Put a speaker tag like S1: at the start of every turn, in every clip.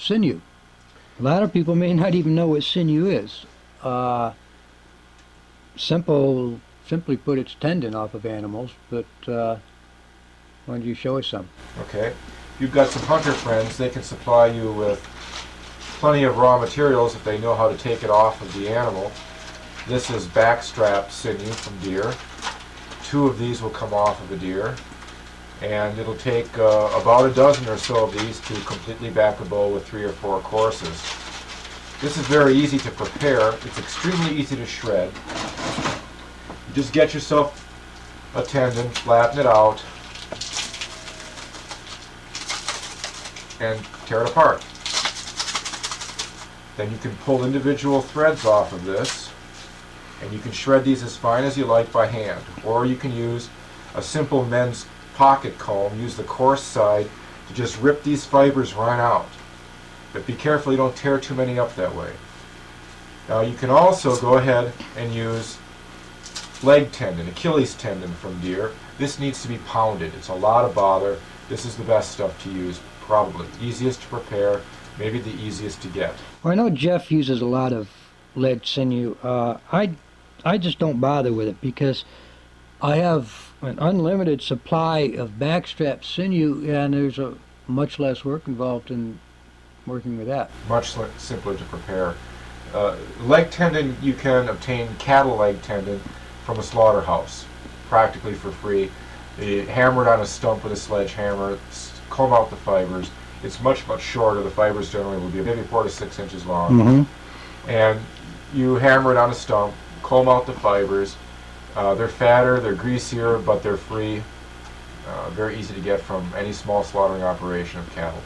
S1: sinew. A lot of people may not even know what sinew is. Simply put, it's tendon off of animals, but why don't you show us some?
S2: Okay. You've got some hunter friends. They can supply you with plenty of raw materials if they know how to take it off of the animal. This is backstrap sinew from deer. 2 of these will come off of a deer, and it'll take about a dozen or so of these to completely back a bow with 3 or 4 courses. This is very easy to prepare. It's extremely easy to shred. You just get yourself a tendon, flatten it out, and tear it apart. Then you can pull individual threads off of this, and you can shred these as fine as you like by hand, or you can use a simple men's pocket comb, use the coarse side to just rip these fibers right out. But be careful you don't tear too many up that way. Now you can also go ahead and use leg tendon, Achilles tendon from deer. This needs to be pounded. It's a lot of bother. This is the best stuff to use, probably. Easiest to prepare, maybe the easiest to get.
S1: Well, I know Jeff uses a lot of lead sinew. I just don't bother with it because I have an unlimited supply of backstrap sinew, and there's a much less work involved in working with that.
S2: Much simpler to prepare. Leg tendon, you can obtain cattle leg tendon from a slaughterhouse, practically for free. You hammer it on a stump with a sledgehammer, comb out the fibers. It's much, much shorter. The fibers generally will be maybe 4 to 6 inches long.
S1: Mm-hmm.
S2: And you hammer it on a stump, comb out the fibers. They're fatter, they're greasier, but they're free. Very easy to get from any small slaughtering operation of cattle.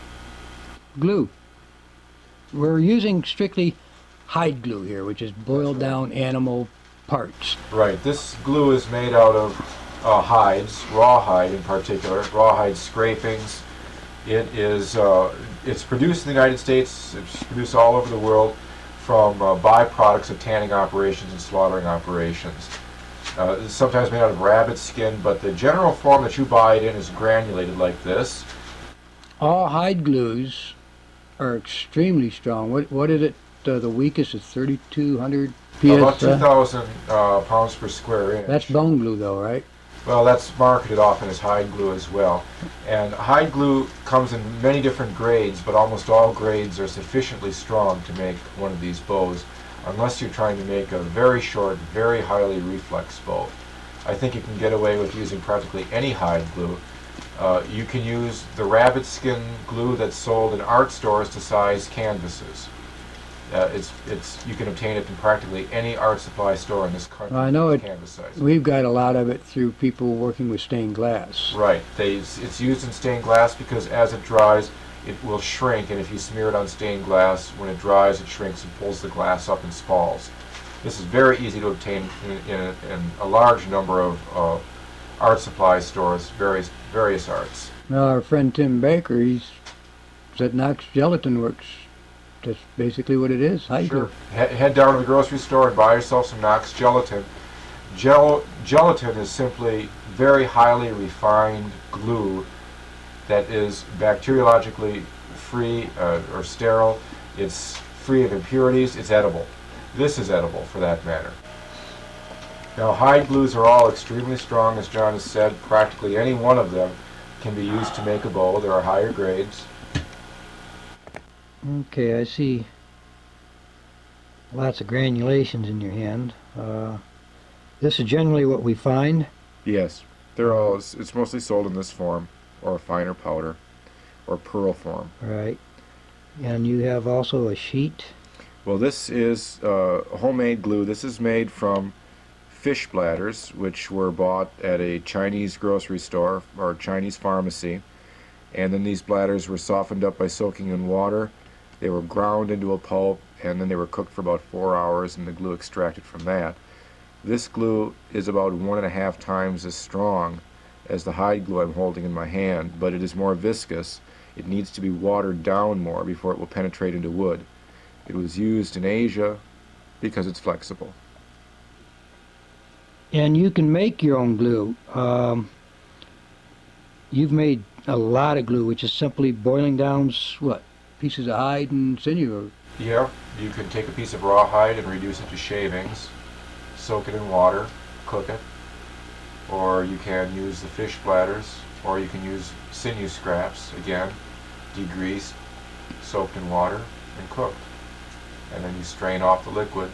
S1: Glue. We're using strictly hide glue here, which is boiled down animal parts.
S2: Right. This glue is made out of hides, rawhide in particular, rawhide scrapings. It's produced in the United States. It's produced all over the world from byproducts of tanning operations and slaughtering operations. It's sometimes made out of rabbit skin, but the general form that you buy it in is granulated like this.
S1: All hide glues are extremely strong. What is it? The weakest is 3,200 psi.
S2: About 2,000 pounds per square inch.
S1: That's bone glue, though, right?
S2: Well, that's marketed often as hide glue as well. And hide glue comes in many different grades, but almost all grades are sufficiently strong to make one of these bows, unless you're trying to make a very short, very highly reflex bow. I think you can get away with using practically any hide glue. You can use the rabbit skin glue that's sold in art stores to size canvases. You can obtain it in practically any art supply store in this country.
S1: I know it.
S2: Canvas size.
S1: We've got a lot of it through people working with stained glass.
S2: Right. It's used in stained glass because as it dries, it will shrink, and if you smear it on stained glass, when it dries, it shrinks and pulls the glass up in spalls. This is very easy to obtain in a large number of art supply stores, various arts.
S1: Now, our friend Tim Baker, he's at Knox Gelatin Works. That's basically what it is.
S2: Sure. Head down to the grocery store and buy yourself some Knox Gelatin. Gelatin is simply very highly refined glue that is bacteriologically free or sterile. It's free of impurities. It's edible. This is edible, for that matter. Now, hide glues are all extremely strong, as John has said. Practically any one of them can be used to make a bow. There are higher grades.
S1: Okay, I see lots of granulations in your hand. This is generally what we find.
S2: Yes, it's mostly sold in this form, or a finer powder, or pearl form.
S1: Right. And you have also a sheet.
S2: Well, this is homemade glue. This is made from fish bladders, which were bought at a Chinese grocery store or Chinese pharmacy. And then these bladders were softened up by soaking in water. They were ground into a pulp, and then they were cooked for about 4 hours, and the glue extracted from that. This glue is about 1.5 times as strong as the hide glue I'm holding in my hand, but it is more viscous. It needs to be watered down more before it will penetrate into wood. It was used in Asia because it's flexible.
S1: And you can make your own glue. You've made a lot of glue, which is simply boiling down, what, pieces of hide and sinew.
S2: Yeah, you can take a piece of rawhide and reduce it to shavings, soak it in water, cook it, or you can use the fish bladders, or you can use sinew scraps, again, degreased, soaked in water, and cooked. And then you strain off the liquid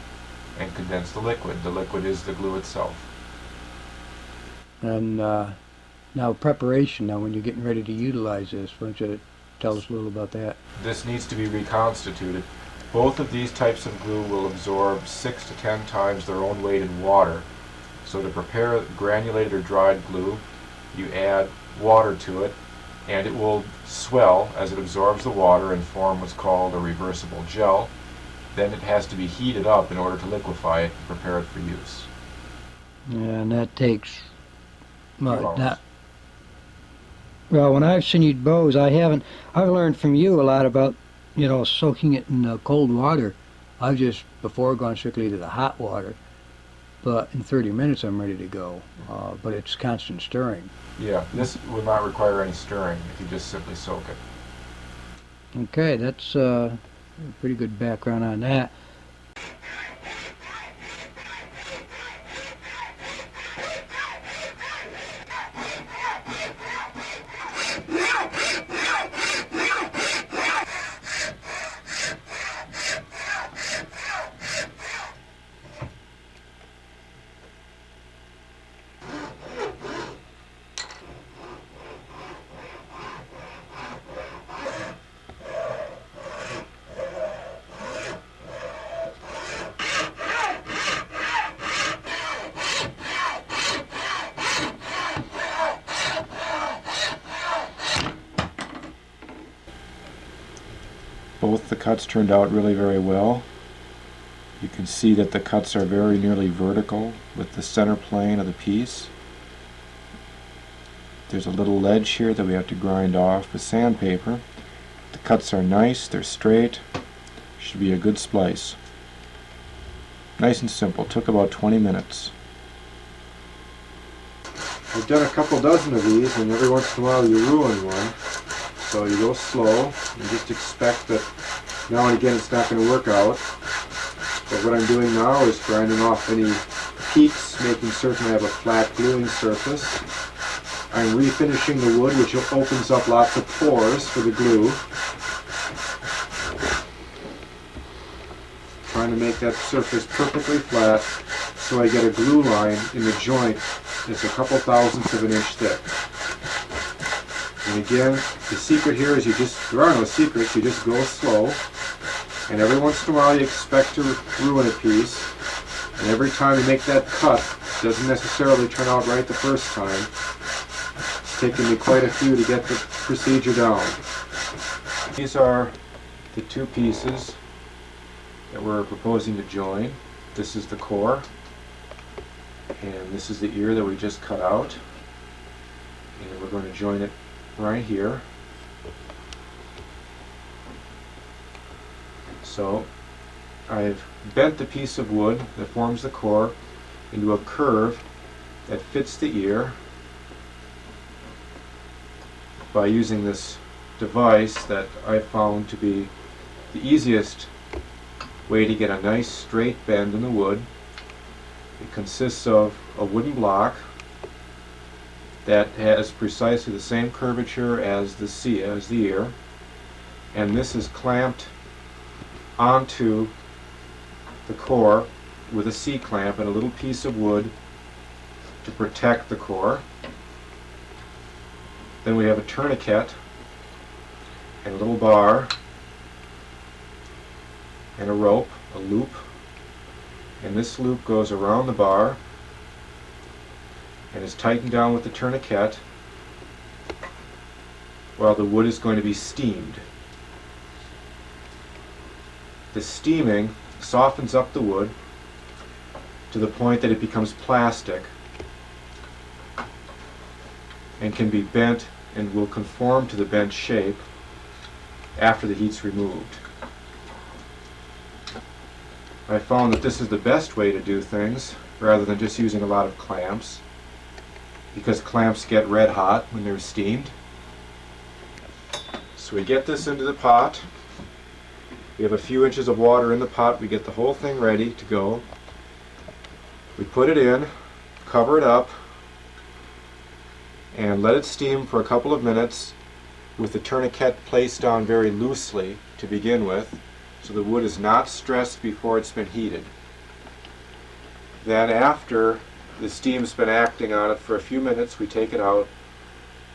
S2: and condense the liquid. The liquid is the glue itself.
S1: And now preparation, now when you're getting ready to utilize this, why don't you tell us a little about that?
S2: This needs to be reconstituted. Both of these types of glue will absorb 6 to 10 times their own weight in water. So to prepare granulated or dried glue, you add water to it, and it will swell as it absorbs the water and form what's called a reversible gel. Then it has to be heated up in order to liquefy it and prepare it for use.
S1: And that takes,
S2: Few hours.
S1: well, when I've sinewed bows, I've learned from you a lot about, soaking it in cold water. I've just before gone strictly to the hot water, but in 30 minutes I'm ready to go. But it's constant stirring.
S2: Yeah, this will not require any stirring if you just simply soak it.
S1: Okay, that's a pretty good background on that.
S2: Both the cuts turned out really very well. You can see that the cuts are very nearly vertical with the center plane of the piece. There's a little ledge here that we have to grind off with sandpaper. The cuts are nice, they're straight. Should be a good splice. Nice and simple. Took about 20 minutes. I've done a couple dozen of these, and every once in a while you ruin one. So you go slow and just expect that now and again it's not going to work out. But what I'm doing now is grinding off any peaks, making certain I have a flat gluing surface. I'm refinishing the wood, which opens up lots of pores for the glue. Trying to make that surface perfectly flat so I get a glue line in the joint that's a couple thousandths of an inch thick. And again, the secret here is there are no secrets, you just go slow. And every once in a while you expect to ruin a piece. And every time you make that cut, it doesn't necessarily turn out right the first time. It's taken me quite a few to get the procedure down. These are the two pieces that we're proposing to join. This is the core, and this is the ear that we just cut out. And we're going to join it right here. So I've bent the piece of wood that forms the core into a curve that fits the ear by using this device that I found to be the easiest way to get a nice straight bend in the wood. It consists of a wooden block that has precisely the same curvature as the ear, and this is clamped onto the core with a C-clamp and a little piece of wood to protect the core. Then we have a tourniquet and a little bar and a rope, a loop, and this loop goes around the bar and is tightened down with the tourniquet while the wood is going to be steamed. The steaming softens up the wood to the point that it becomes plastic and can be bent and will conform to the bent shape after the heat's removed. I found that this is the best way to do things rather than just using a lot of clamps, because clamps get red hot when they're steamed. So we get this into the pot, We have a few inches of water in the pot. We get the whole thing ready to go. We put it in, cover it up, and let it steam for a couple of minutes with the tourniquet placed down very loosely to begin with, so the wood is not stressed before it's been heated. Then after the steam's been acting on it for a few minutes, we take it out,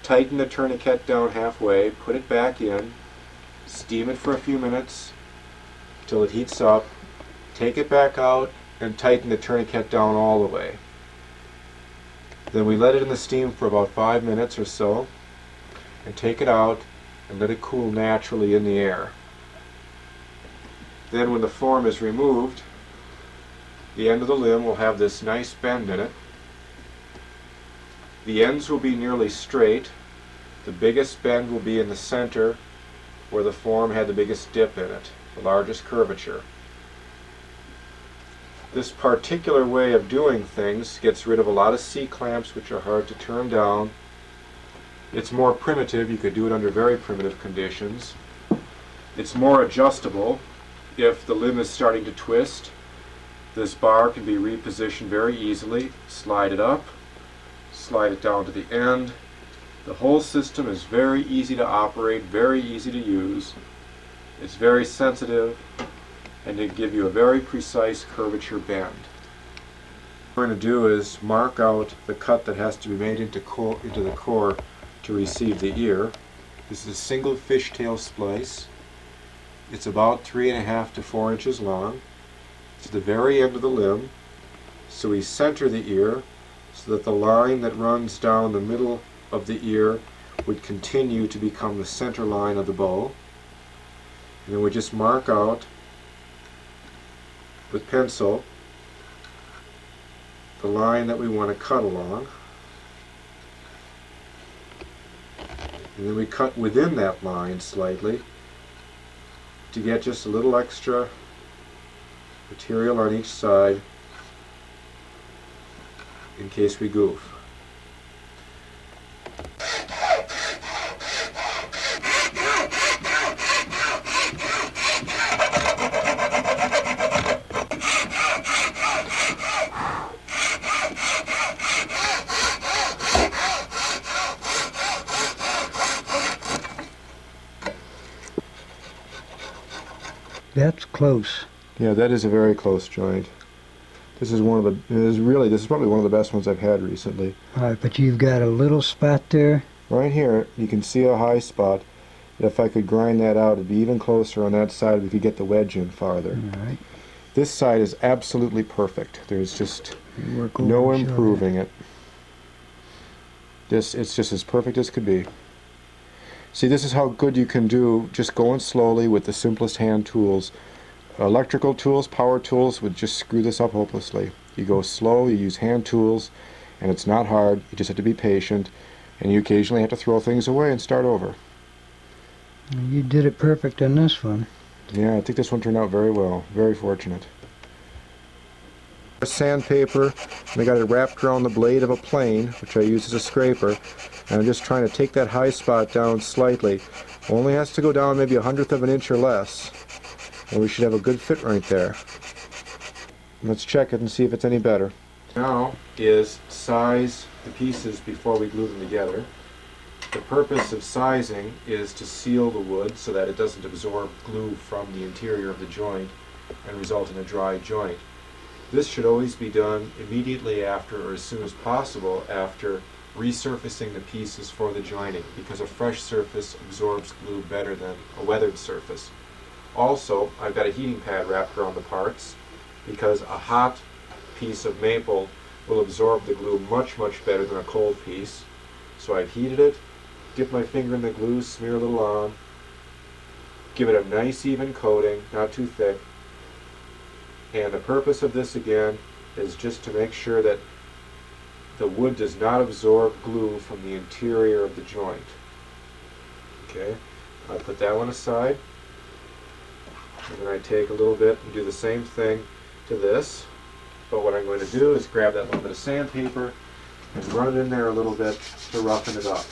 S2: tighten the tourniquet down halfway, put it back in, steam it for a few minutes till it heats up, take it back out, and tighten the tourniquet down all the way. Then we let it in the steam for about 5 minutes or so, and take it out and let it cool naturally in the air. Then when the form is removed, the end of the limb will have this nice bend in it. The ends will be nearly straight. The biggest bend will be in the center where the form had the biggest dip in it, the largest curvature. This particular way of doing things gets rid of a lot of C-clamps which are hard to turn down. It's more primitive. You could do it under very primitive conditions. It's more adjustable. If the limb is starting to twist, this bar can be repositioned very easily. Slide it up, slide it down to the end. The whole system is very easy to operate, very easy to use. It's very sensitive, and to give you a very precise curvature bend. What we're going to do is mark out the cut that has to be made into the core to receive the ear. This is a single fishtail splice. It's about 3.5 to 4 inches long. It's at the very end of the limb, so we center the ear so that the line that runs down the middle of the ear would continue to become the center line of the bow. And then we just mark out with pencil the line that we want to cut along. And then we cut within that line slightly to get just a little extra material on each side in case we goof.
S1: That's close.
S2: Yeah, that is a very close joint. This is probably one of the best ones I've had recently.
S1: Alright, but you've got a little spot there.
S2: Right here, you can see a high spot. If I could grind that out, it'd be even closer on that side. We could get the wedge in farther.
S1: Alright.
S2: This side is absolutely perfect. There's just no improving it. It's just as perfect as could be. See, this is how good you can do just going slowly with the simplest hand tools. Electrical tools, power tools would just screw this up hopelessly. You go slow, you use hand tools, and it's not hard. You just have to be patient, and you occasionally have to throw things away and start over.
S1: You did it perfect on this one.
S2: Yeah, I think this one turned out very well. Very fortunate. Sandpaper, and I got it wrapped around the blade of a plane, which I use as a scraper, and I'm just trying to take that high spot down slightly. Only has to go down maybe 1/100 of an inch or less, and we should have a good fit right there. Let's check it and see if it's any better. Now is size the pieces before we glue them together. The purpose of sizing is to seal the wood so that it doesn't absorb glue from the interior of the joint and result in a dry joint. This should always be done immediately after, or as soon as possible after, resurfacing the pieces for the joining, because a fresh surface absorbs glue better than a weathered surface. Also, I've got a heating pad wrapped around the parts because a hot piece of maple will absorb the glue much better than a cold piece. So I've heated it, dip my finger in the glue, smear a little on, give it a nice even coating, not too thick. And the purpose of this again is just to make sure that the wood does not absorb glue from the interior of the joint. Okay, I'll put that one aside. And then I take a little bit and do the same thing to this. But what I'm going to do is grab that little bit of sandpaper and run it in there a little bit to roughen it up.